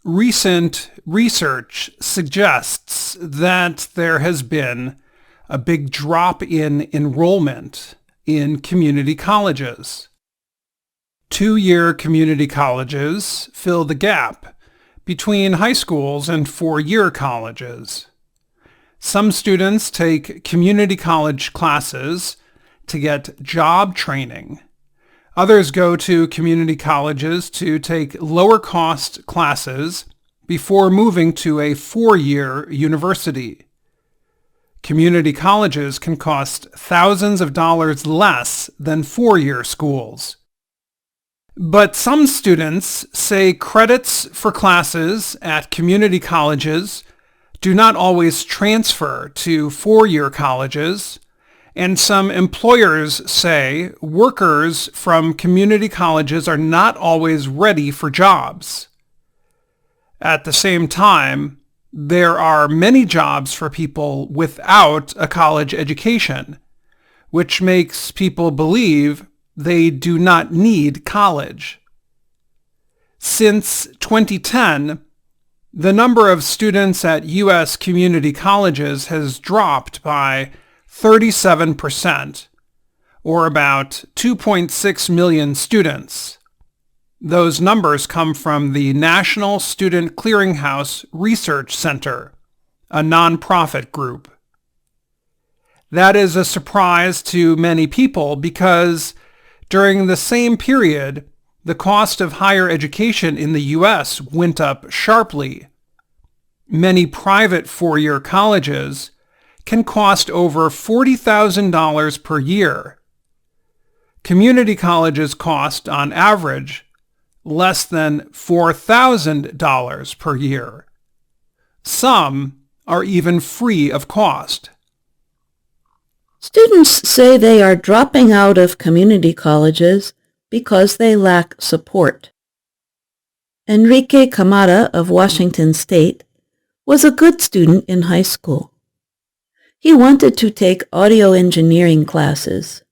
Recent research suggests that there has been a big drop in enrollment in community colleges. Two-year community colleges fill the gap between high schools and four-year colleges. Some students take community college classes to get job training. Others go to community colleges to take lower-cost classes before moving to a four-year university. Community colleges can cost thousands of dollars less than four-year schools. But some students say credits for classes at community colleges do not always transfer to four-year colleges, and some employers say workers from community colleges are not always ready for jobs. At the same time, there are many jobs for people without a college education, which makes people believe they do not need college. Since 2010, the number of students at U.S. community colleges has dropped by 37%, or about 2.6 million students. Those numbers come from the National Student Clearinghouse Research Center, a nonprofit group. That is a surprise to many people because during the same period, the cost of higher education in the U.S. went up sharply. Many private four-year colleges can cost over $40,000 per year. Community colleges cost, on average, less than $4,000 per year. Some are even free of cost. Students say they are dropping out of community colleges because they lack support. Enrique Camara of Washington State was a good student in high school. He wanted to take audio engineering classes.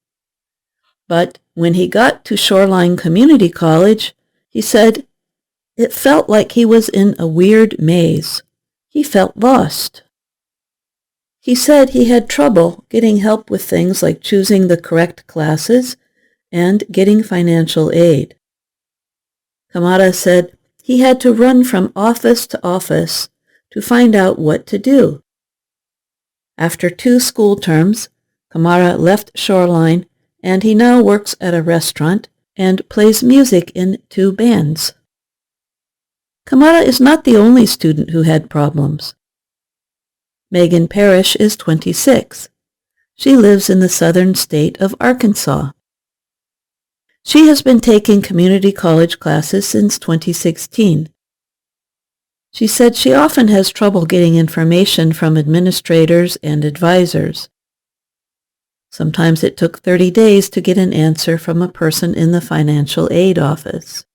But when he got to Shoreline Community College, he said it felt like he was in a weird maze. He felt lost. He said he had trouble getting help with things like choosing the correct classes and getting financial aid. Camara said he had to run from office to office to find out what to do. After 2 school terms, Camara left Shoreline and he now works at a restaurant and plays music in 2 bands. Camara is not the only student who had problems. Megan Parrish is 26. She lives in the southern state of Arkansas. She has been taking community college classes since 2016. She said she often has trouble getting information from administrators and advisors. Sometimes it took 30 days to get an answer from a person in the financial aid office.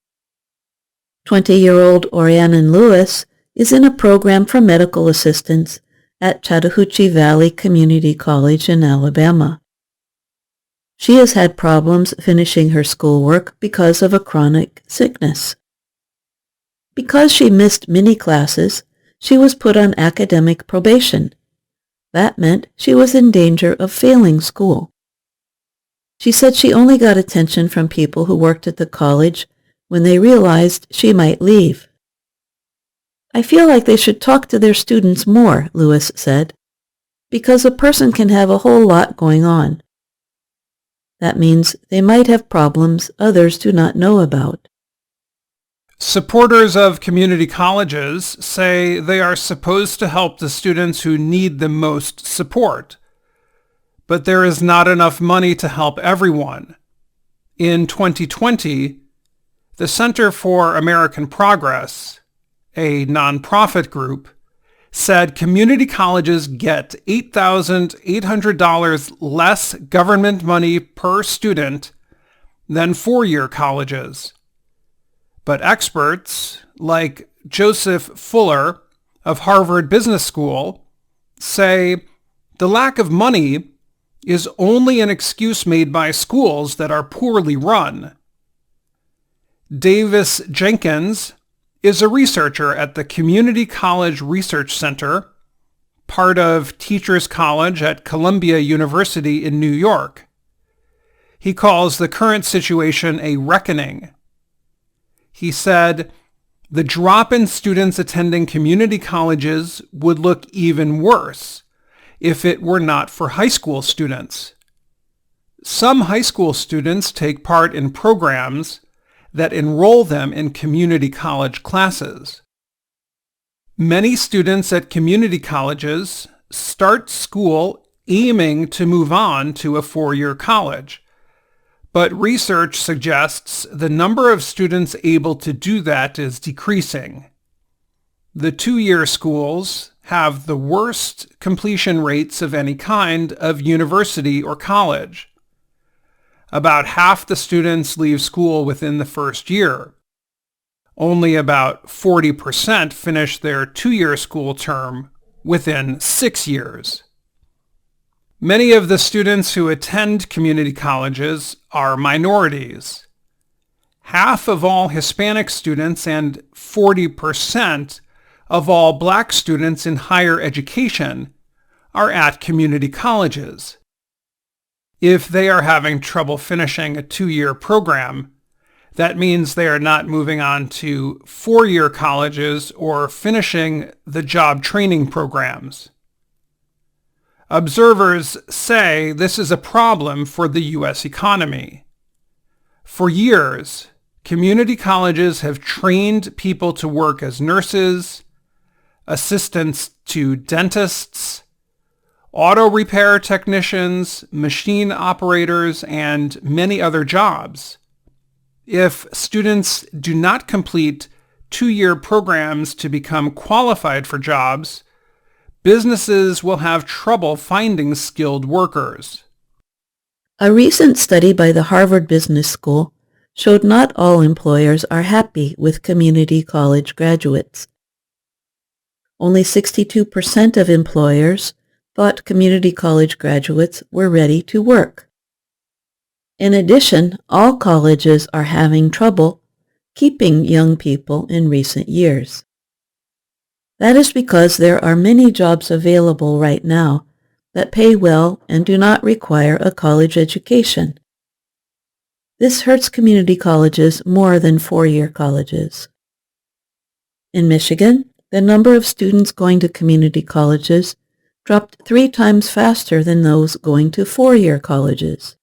20-year-old Orianan Lewis is in a program for medical assistants at Chattahoochee Valley Community College in Alabama. She has had problems finishing her schoolwork because of a chronic sickness. Because she missed many classes, she was put on academic probation. That meant she was in danger of failing school. She said she only got attention from people who worked at the college when they realized she might leave. I feel like they should talk to their students more, Lewis said, because a person can have a whole lot going on. That means they might have problems others do not know about. Supporters of community colleges say they are supposed to help the students who need the most support, but there is not enough money to help everyone. In 2020, the Center for American Progress, a nonprofit group, said community colleges get $8,800 less government money per student than four-year colleges. But experts like Joseph Fuller of Harvard Business School say the lack of money is only an excuse made by schools that are poorly run. Davis Jenkins is a researcher at the Community College Research Center, part of Teachers College at Columbia University in New York. He calls the current situation a reckoning. He said, "The drop in students attending community colleges would look even worse if it were not for high school students. Some high school students take part in programs that enroll them in community college classes. Many students at community colleges start school aiming to move on to a four-year college, but research suggests the number of students able to do that is decreasing. The two-year schools have the worst completion rates of any kind of university or college. About half the students leave school within the first year. Only about 40% finish their two-year school term within 6 years. Many of the students who attend community colleges are minorities. Half of all Hispanic students and 40% of all black students in higher education are at community colleges. If they are having trouble finishing a two-year program, that means they are not moving on to four-year colleges or finishing the job training programs. Observers say this is a problem for the U.S. economy. For years, community colleges have trained people to work as nurses, assistants to dentists, auto repair technicians, machine operators, and many other jobs. If students do not complete two-year programs to become qualified for jobs, businesses will have trouble finding skilled workers. A recent study by the Harvard Business School showed not all employers are happy with community college graduates. Only 62% of employers thought community college graduates were ready to work. In addition, all colleges are having trouble keeping young people in recent years. That is because there are many jobs available right now that pay well and do not require a college education. This hurts community colleges more than four-year colleges. In Michigan, the number of students going to community colleges dropped 3 times faster than those going to four-year colleges.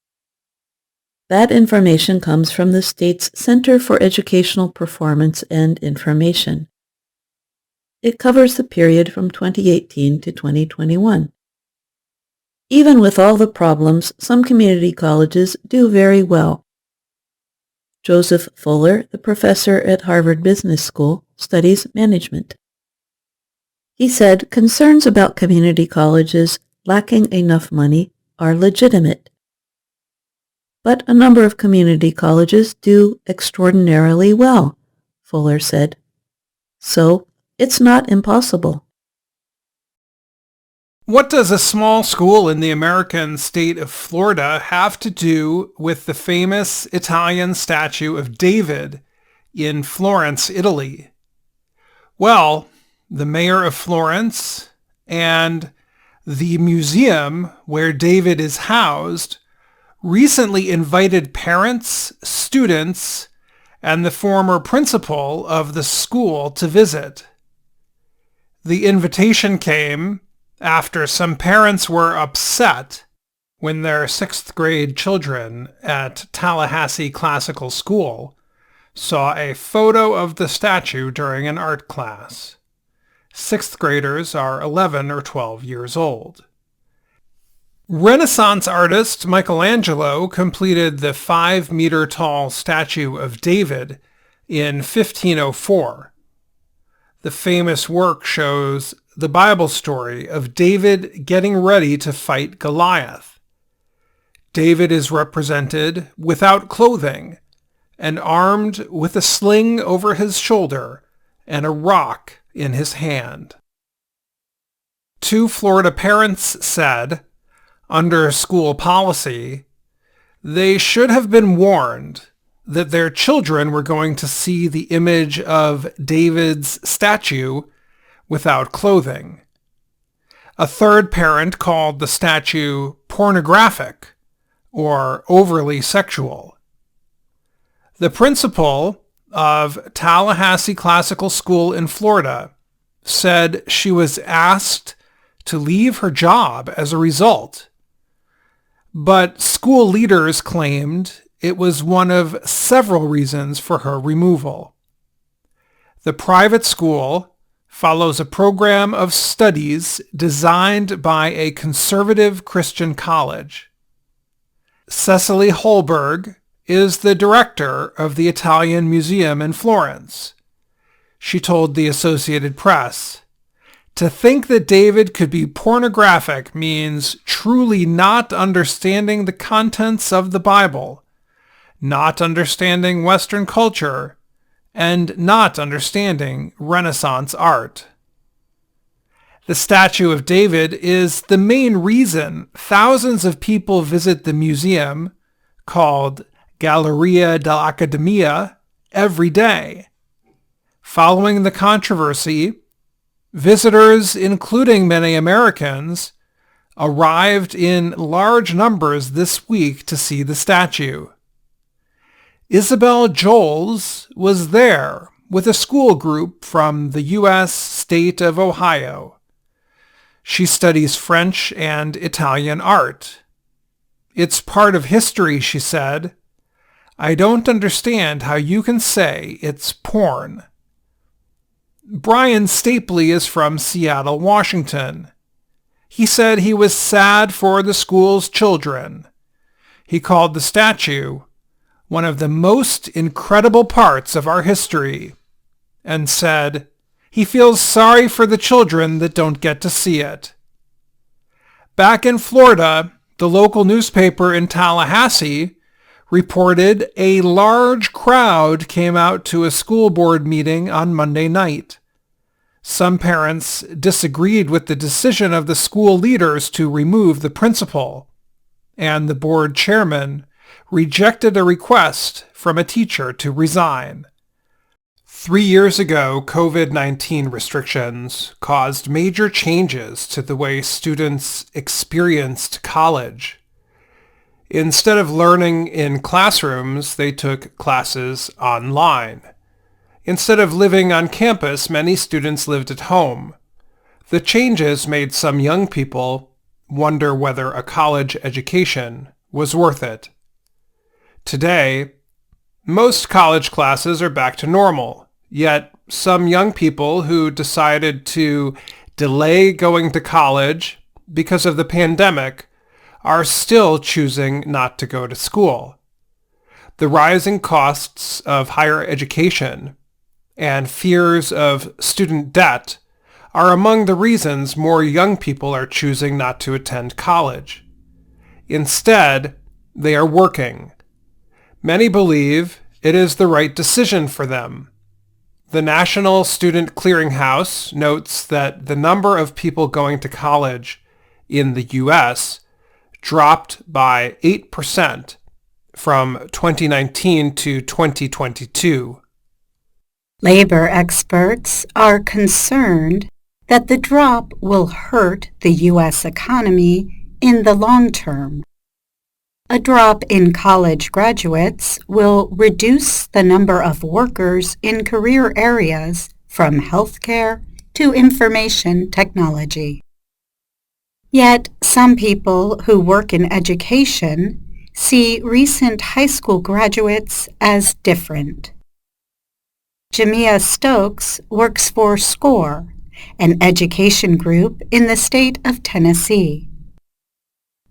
That information comes from the state's Center for Educational Performance and Information. It covers the period from 2018 to 2021. Even with all the problems, some community colleges do very well. Joseph Fuller, the professor at Harvard Business School, studies management. He said concerns about community colleges lacking enough money are legitimate. But a number of community colleges do extraordinarily well, Fuller said. So, it's not impossible. What does a small school in the American state of Florida have to do with the famous Italian statue of David in Florence, Italy? Well, the mayor of Florence and the museum where David is housed recently invited parents, students, and the former principal of the school to visit. The invitation came after some parents were upset when their 6th grade children at Tallahassee Classical School saw a photo of the statue during an art class. 6th graders are 11 or 12 years old. Renaissance artist Michelangelo completed the 5-meter-tall statue of David in 1504. The famous work shows the Bible story of David getting ready to fight Goliath. David is represented without clothing and armed with a sling over his shoulder and a rock in his hand. 2 Florida parents said, under school policy, they should have been warned that their children were going to see the image of David's statue without clothing. A third parent called the statue pornographic or overly sexual. The principal of Tallahassee Classical School in Florida said she was asked to leave her job as a result, but school leaders claimed it was one of several reasons for her removal. The private school follows a program of studies designed by a conservative Christian college. Cecily Holberg is the director of the Italian Museum in Florence. She told the Associated Press, "To think that David could be pornographic means truly not understanding the contents of the Bible, not understanding Western culture, and not understanding Renaissance art." The statue of David is the main reason thousands of people visit the museum, called Galleria dell'Accademia, every day. Following the controversy, visitors, including many Americans, arrived in large numbers this week to see the statue. Isabel Joles was there with a school group from the U.S. state of Ohio. She studies French and Italian art. "It's part of history," she said. "I don't understand how you can say it's porn." Brian Stapley is from Seattle, Washington. He said he was sad for the school's children. He called the statue one of the most incredible parts of our history, and said he feels sorry for the children that don't get to see it. Back in Florida, the local newspaper in Tallahassee reported a large crowd came out to a school board meeting on Monday night. Some parents disagreed with the decision of the school leaders to remove the principal, and the board chairman rejected a request from a teacher to resign. 3 years ago, COVID-19 restrictions caused major changes to the way students experienced college. Instead of learning in classrooms, they took classes online. Instead of living on campus, many students lived at home. The changes made some young people wonder whether a college education was worth it. Today, most college classes are back to normal, yet some young people who decided to delay going to college because of the pandemic are still choosing not to go to school. The rising costs of higher education and fears of student debt are among the reasons more young people are choosing not to attend college. Instead, they are working. Many believe it is the right decision for them. The National Student Clearinghouse notes that the number of people going to college in the U.S. dropped by 8% from 2019 to 2022. Labor experts are concerned that the drop will hurt the U.S. economy in the long term. A drop in college graduates will reduce the number of workers in career areas from healthcare to information technology. Yet some people who work in education see recent high school graduates as different. Jamia Stokes works for SCORE, an education group in the state of Tennessee.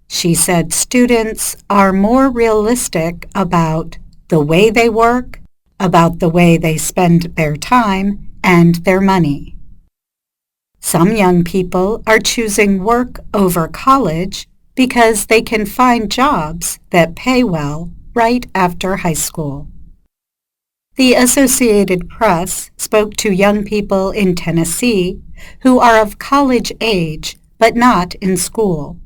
She said students are more realistic about the way they work, about the way they spend their time and their money. Some young people are choosing work over college because they can find jobs that pay well right after high school. The Associated Press spoke to young people in Tennessee who are of college age but not in school.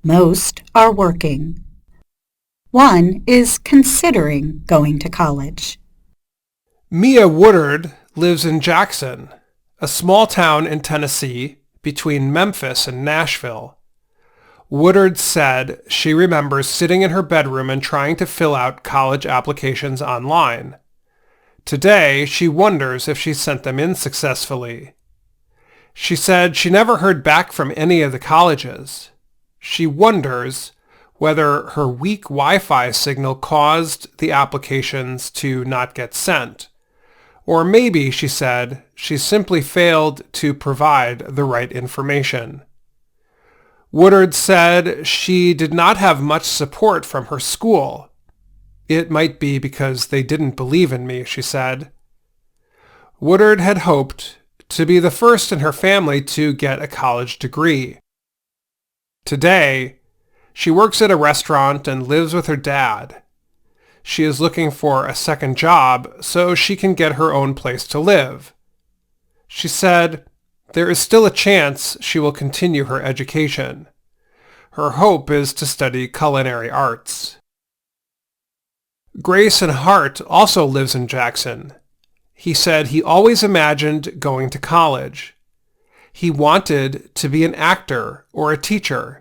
Most are working. One is considering going to college. Mia Woodard lives in Jackson, a small town in Tennessee between Memphis and Nashville. Woodard said she remembers sitting in her bedroom and trying to fill out college applications online. Today, she wonders if she sent them in successfully. She said she never heard back from any of the colleges. She wonders whether her weak Wi-Fi signal caused the applications to not get sent. Or maybe, she said, she simply failed to provide the right information. Woodard said she did not have much support from her school. It might be because they didn't believe in me, she said. Woodard had hoped to be the first in her family to get a college degree. Today, she works at a restaurant and lives with her dad. She is looking for a second job so she can get her own place to live. She said there is still a chance she will continue her education. Her hope is to study culinary arts. Grayson Hart also lives in Jackson. He said he always imagined going to college. He wanted to be an actor or a teacher.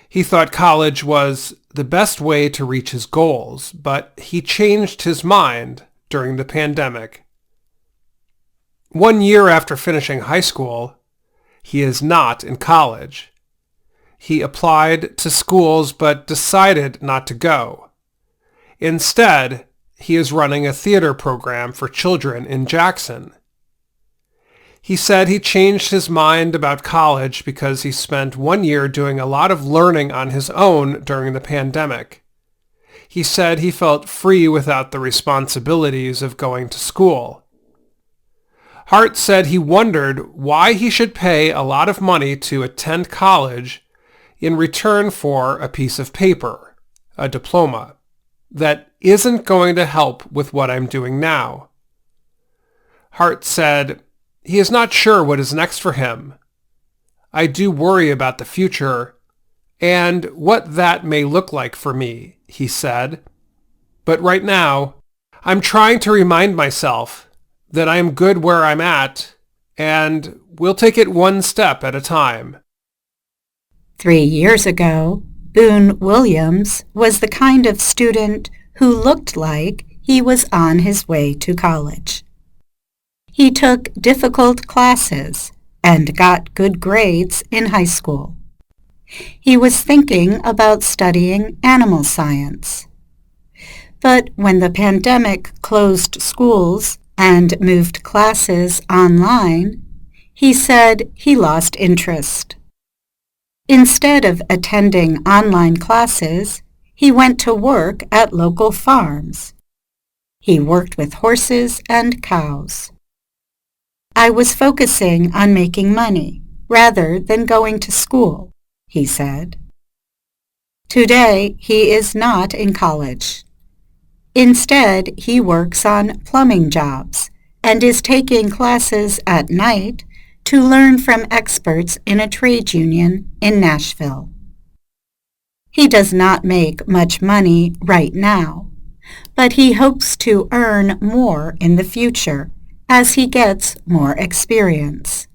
He thought college was the best way to reach his goals, but he changed his mind during the pandemic. 1 year after finishing high school, he is not in college. He applied to schools but decided not to go. Instead, he is running a theater program for children in Jackson. He said he changed his mind about college because he spent 1 year doing a lot of learning on his own during the pandemic. He said he felt free without the responsibilities of going to school. Hart said he wondered why he should pay a lot of money to attend college in return for a piece of paper, a diploma, that isn't going to help with what I'm doing now. Hart said he is not sure what is next for him. I do worry about the future and what that may look like for me, he said. But right now, I'm trying to remind myself that I am good where I'm at and we'll take it one step at a time. 3 years ago, Boone Williams was the kind of student who looked like he was on his way to college. He took difficult classes and got good grades in high school. He was thinking about studying animal science. But when the pandemic closed schools and moved classes online, he said he lost interest. Instead of attending online classes, he went to work at local farms. He worked with horses and cows. I was focusing on making money rather than going to school, he said. Today, he is not in college. Instead, he works on plumbing jobs and is taking classes at night to learn from experts in a trade union in Nashville. He does not make much money right now, but he hopes to earn more in the future as he gets more experience.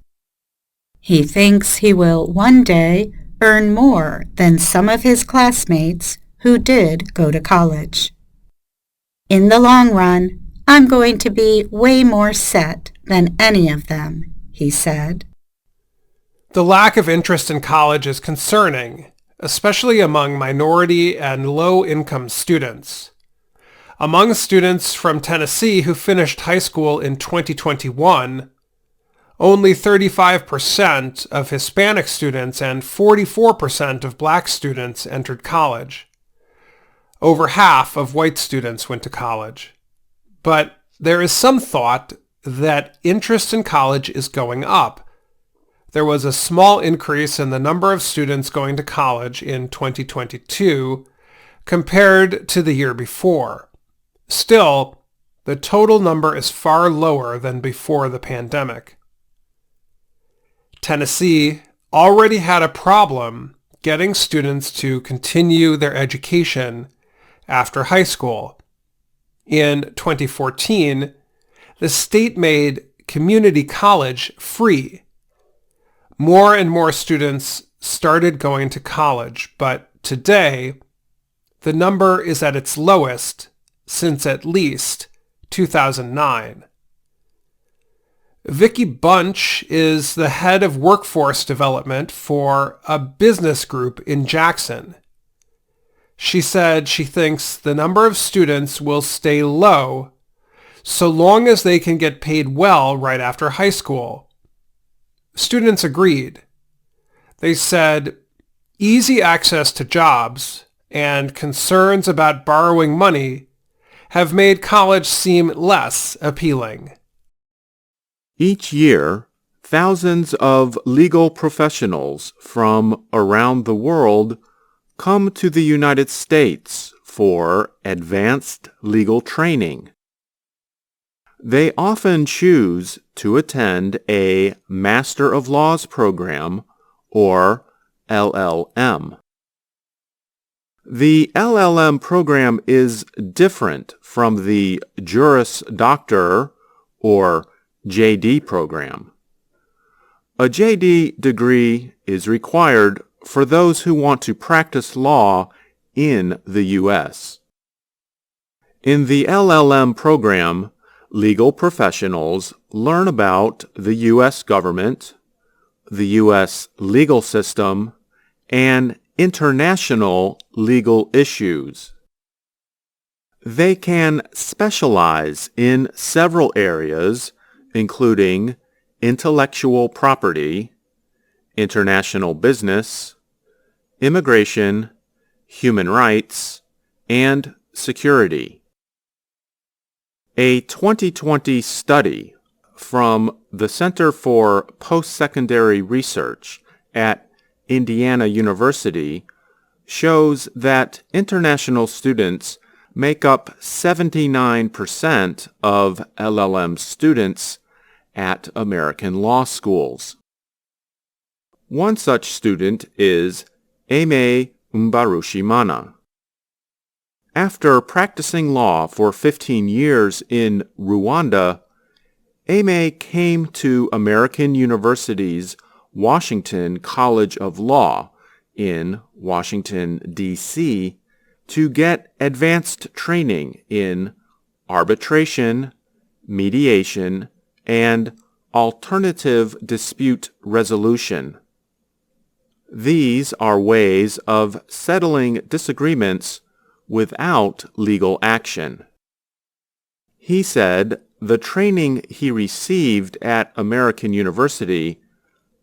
He thinks he will one day earn more than some of his classmates who did go to college. In the long run, I'm going to be way more set than any of them, he said. The lack of interest in college is concerning, especially among minority and low-income students. Among students from Tennessee who finished high school in 2021, only 35% of Hispanic students and 44% of black students entered college. Over half of white students went to college. But there is some thought that interest in college is going up. There was a small increase in the number of students going to college in 2022 compared to the year before. Still, the total number is far lower than before the pandemic. Tennessee already had a problem getting students to continue their education after high school. In 2014, the state made community college free. More and more students started going to college, but today, the number is at its lowest since at least 2009. Vicki Bunch is the head of workforce development for a business group in Jackson. She said she thinks the number of students will stay low so long as they can get paid well right after high school. Students agreed. They said easy access to jobs and concerns about borrowing money have made college seem less appealing. Each year, thousands of legal professionals from around the world come to the United States for advanced legal training. They often choose to attend a Master of Laws program, or LLM. The LLM program is different from the Juris Doctor, or JD program. A JD degree is required for those who want to practice law in the U.S. In the LLM program, legal professionals learn about the U.S. government, the U.S. legal system, and international legal issues. They can specialize in several areas, including intellectual property, international business, immigration, human rights, and security. A 2020 study from the Center for Post-Secondary Research at Indiana University shows that international students make up 79% of LLM students at American law schools. One such student is Aimee Mbarushimana. After practicing law for 15 years in Rwanda, Aimee came to American University's Washington College of Law in Washington, D.C., to get advanced training in arbitration, mediation, and alternative dispute resolution. These are ways of settling disagreements without legal action. He said the training he received at American University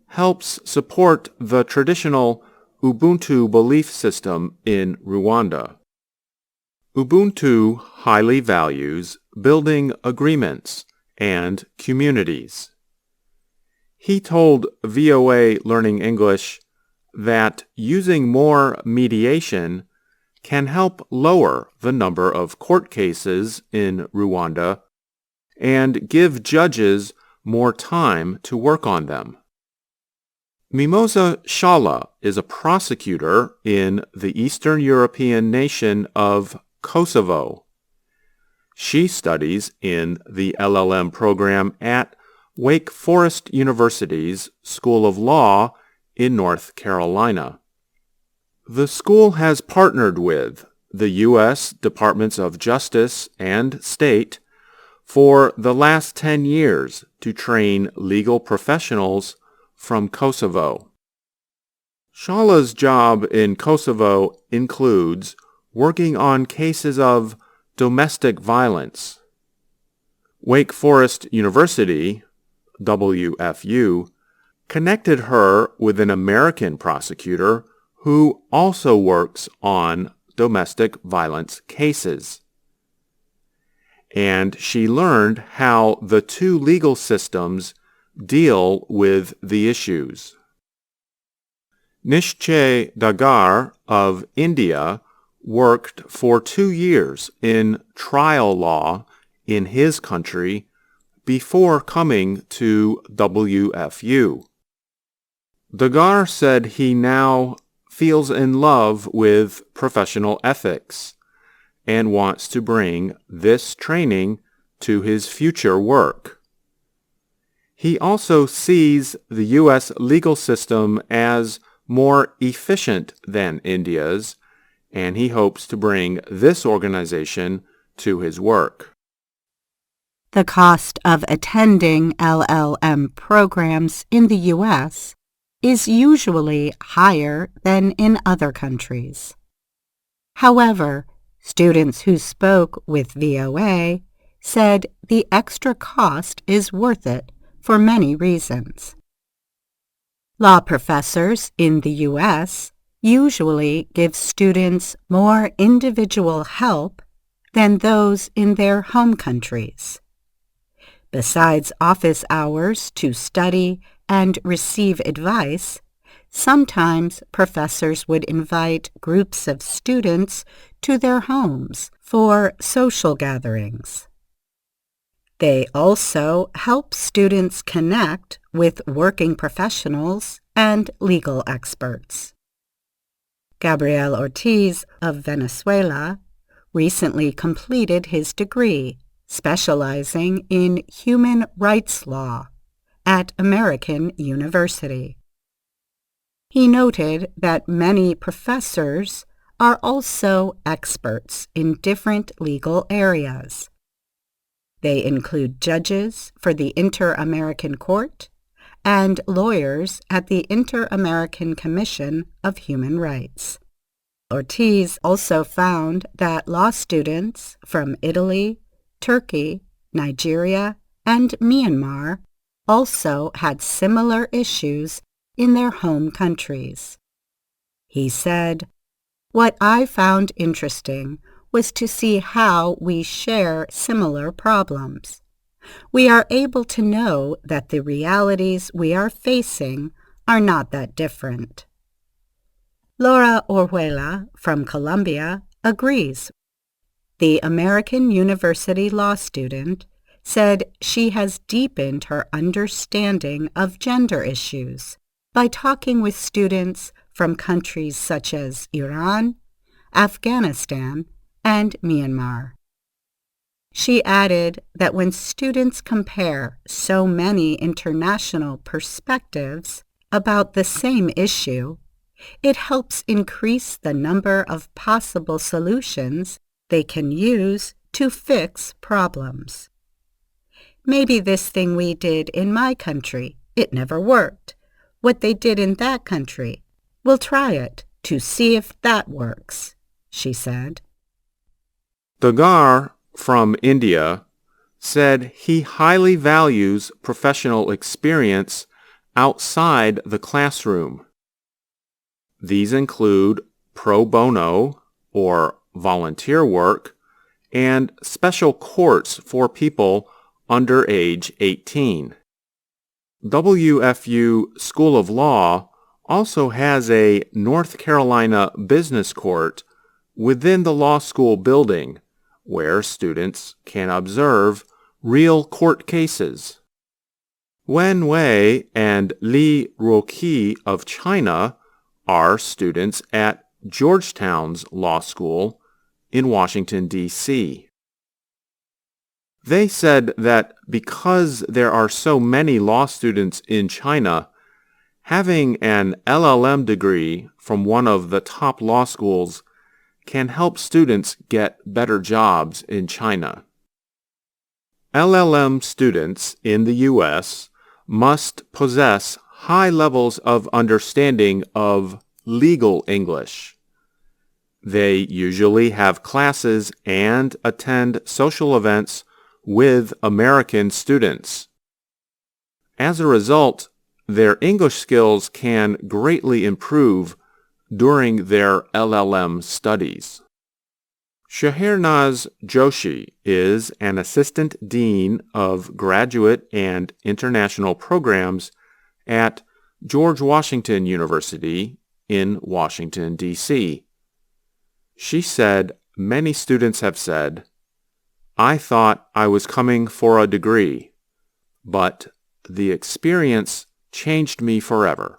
helps support the traditional Ubuntu belief system in Rwanda. Ubuntu highly values building agreements and communities. He told VOA Learning English that using more mediation can help lower the number of court cases in Rwanda and give judges more time to work on them. Mimosa Shala is a prosecutor in the Eastern European nation of Kosovo. She studies in the LLM program at Wake Forest University's School of Law in North Carolina. The school has partnered with the U.S. Departments of Justice and State for the last 10 years to train legal professionals from Kosovo. Shala's job in Kosovo includes working on cases of domestic violence. Wake Forest University, WFU, connected her with an American prosecutor who also works on domestic violence cases. And she learned how the two legal systems deal with the issues. Nishche Dagar of India worked for 2 years in trial law in his country before coming to WFU. Dagar said he now feels in love with professional ethics and wants to bring this training to his future work. He also sees the U.S. legal system as more efficient than India's, and he hopes to bring this organization to his work. The cost of attending LLM programs in the U.S. is usually higher than in other countries. However, students who spoke with VOA said the extra cost is worth it for many reasons. Law professors in the U.S. usually give students more individual help than those in their home countries. Besides office hours to study and receive advice, sometimes professors would invite groups of students to their homes for social gatherings. They also help students connect with working professionals and legal experts. Gabriel Ortiz of Venezuela recently completed his degree specializing in human rights law at American University. He noted that many professors are also experts in different legal areas. They include judges for the Inter-American Court and lawyers at the Inter-American Commission of Human Rights. Ortiz also found that law students from Italy, Turkey, Nigeria, and Myanmar also had similar issues in their home countries. He said, "What I found interesting was to see how we share similar problems. We are able to know that the realities we are facing are not that different." Laura Orjuela from Colombia agrees. The American University law student said she has deepened her understanding of gender issues by talking with students from countries such as Iran, Afghanistan, and Myanmar. She added that when students compare so many international perspectives about the same issue, it helps increase the number of possible solutions they can use to fix problems. Maybe this thing we did in my country, it never worked. What they did in that country, we'll try it to see if that works, she said. Dagar from India said he highly values professional experience outside the classroom. These include pro bono, or volunteer work, and special courts for people under age 18. WFU School of Law also has a North Carolina business court within the law school building where students can observe real court cases. Wen Wei and Li Ruoqi of China are students at Georgetown's law school in Washington, D.C. They said that because there are so many law students in China, having an LLM degree from one of the top law schools can help students get better jobs in China. LLM students in the U.S. must possess high levels of understanding of legal English. They usually have classes and attend social events with American students. As a result, their English skills can greatly improve during their LLM studies. Shahirnaz Joshi is an assistant dean of graduate and international programs at George Washington University in Washington, D.C. She said many students have said, "I thought I was coming for a degree, but the experience changed me forever."